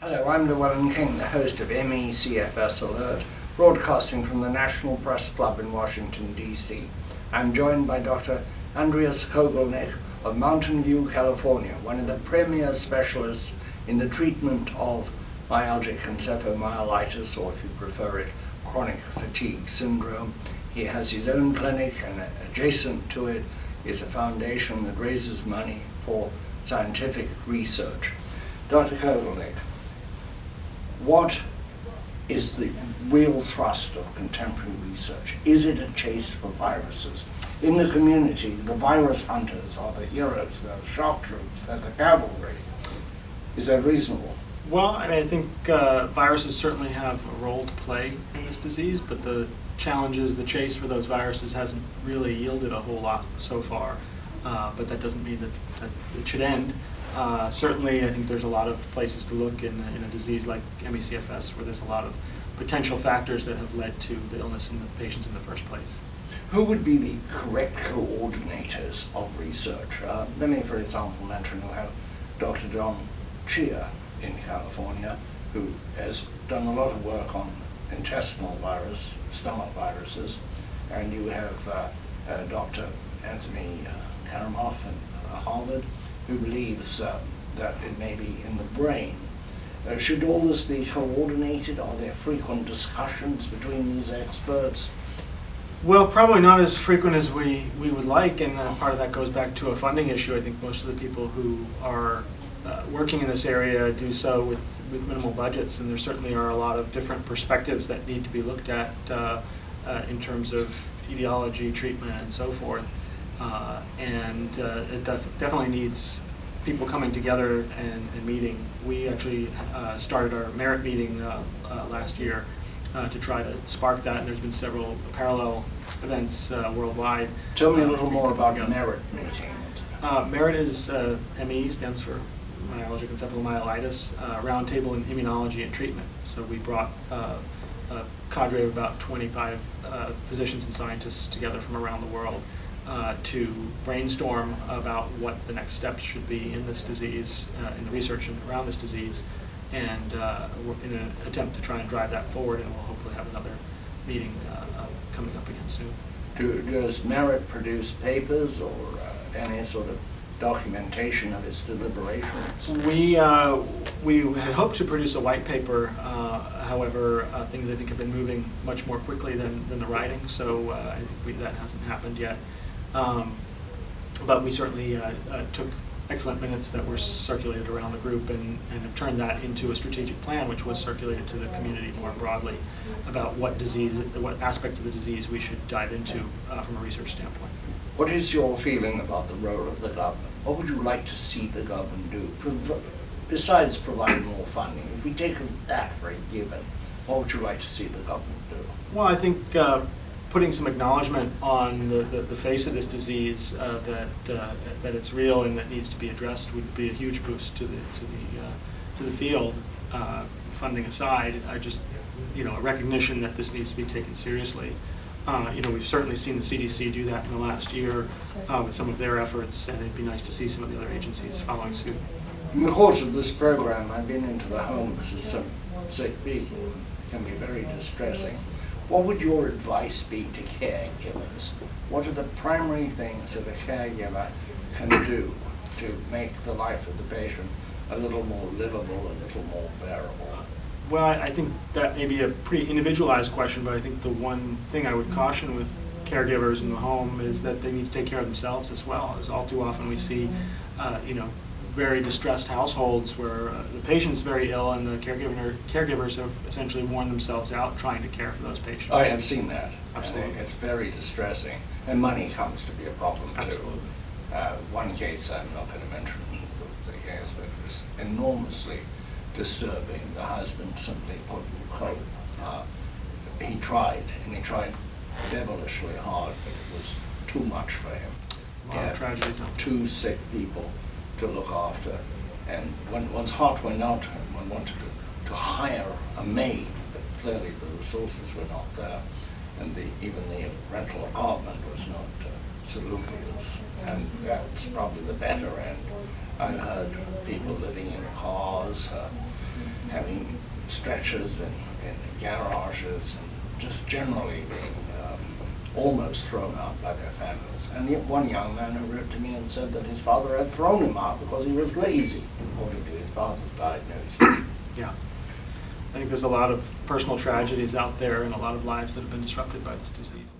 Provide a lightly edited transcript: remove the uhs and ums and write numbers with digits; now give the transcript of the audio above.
Hello, I'm Llewellyn King, the host of CFS Alert, broadcasting from the National Press Club in Washington, D.C. I'm joined by Dr. Andreas Kogelnik of Mountain View, California, one of the premier specialists in the treatment of myalgic encephalomyelitis, or if you prefer it, chronic fatigue syndrome. He has his own clinic, and adjacent to it is a foundation that raises money for scientific research. Dr. Kogelnik, what is the real thrust of contemporary research? Is it a chase for viruses? In the community, the virus hunters are the heroes, they're the shock troops, they're the cavalry. Is that reasonable? Well, I think viruses certainly have a role to play in this disease, but the challenge is the chase for those viruses hasn't really yielded a whole lot so far. But that doesn't mean that it should end. Certainly, I think there's a lot of places to look in a disease like ME/CFS, where there's a lot of potential factors that have led to the illness in the patients in the first place. Who would be the correct coordinators of research? Let me, for example, mention we have Dr. John Chia in California, who has done a lot of work on intestinal virus, stomach viruses, and you have Dr. Anthony Karamoff in Harvard, who believes that it may be in the brain. Should all this be coordinated? Are there frequent discussions between these experts? Well, probably not as frequent as we would like, and part of that goes back to a funding issue. I think most of the people who are working in this area do so with minimal budgets, and there certainly are a lot of different perspectives that need to be looked at in terms of etiology, treatment, and so forth. It definitely needs people coming together and meeting. We actually started our merit meeting last year to try to spark that, and there's been several parallel events worldwide. Tell me a little more about merit meeting. Merit is ME, stands for myalgic encephalomyelitis, roundtable in immunology and treatment. So we brought a cadre of about 25 physicians and scientists together from around the world to brainstorm about what the next steps should be in this disease, in the research around this disease, and we're in an attempt to try and drive that forward, and we'll hopefully have another meeting coming up again soon. Does Merit produce papers or any sort of documentation of its deliberations? We had hoped to produce a white paper. However, things I think have been moving much more quickly than the writing, so I think that hasn't happened yet. But we certainly took excellent minutes that were circulated around the group and have turned that into a strategic plan, which was circulated to the community more broadly about what aspects of the disease we should dive into from a research standpoint. What is your feeling about the role of the government? What would you like to see the government do, besides providing more funding? If we take that for a given, what would you like to see the government do? Well, I think putting some acknowledgement on the face of this disease, that it's real and that needs to be addressed, would be a huge boost to the field. Funding aside, a recognition that this needs to be taken seriously. We've certainly seen the CDC do that in the last year with some of their efforts, and it'd be nice to see some of the other agencies following suit. In the course of this program, I've been into the homes of some sick people. It can be very distressing. What would your advice be to caregivers? What are the primary things that a caregiver can do to make the life of the patient a little more livable, a little more bearable? Well, I think that may be a pretty individualized question, but I think the one thing I would caution with caregivers in the home is that they need to take care of themselves as well. As all too often we see, very distressed households where the patient's very ill and the caregivers have essentially worn themselves out trying to care for those patients. I have seen that. Absolutely. And it's very distressing. And money comes to be a problem too. Absolutely. One case, I'm not going to mention the case, but it was enormously disturbing. The husband simply couldn't cope. He tried, and he tried devilishly hard, but it was too much for him. A lot of tragedies. Two sick people to look after, and when one's heart went out to him, one wanted to hire a maid, but clearly the resources were not there, and even the rental apartment was not salubrious, and that's probably the better end. I've heard people living in cars, having stretchers in garages, and just generally being almost thrown out by their families. And one young man who wrote to me and said that his father had thrown him out because he was lazy, according to his father's diagnosis. Yeah. I think there's a lot of personal tragedies out there and a lot of lives that have been disrupted by this disease.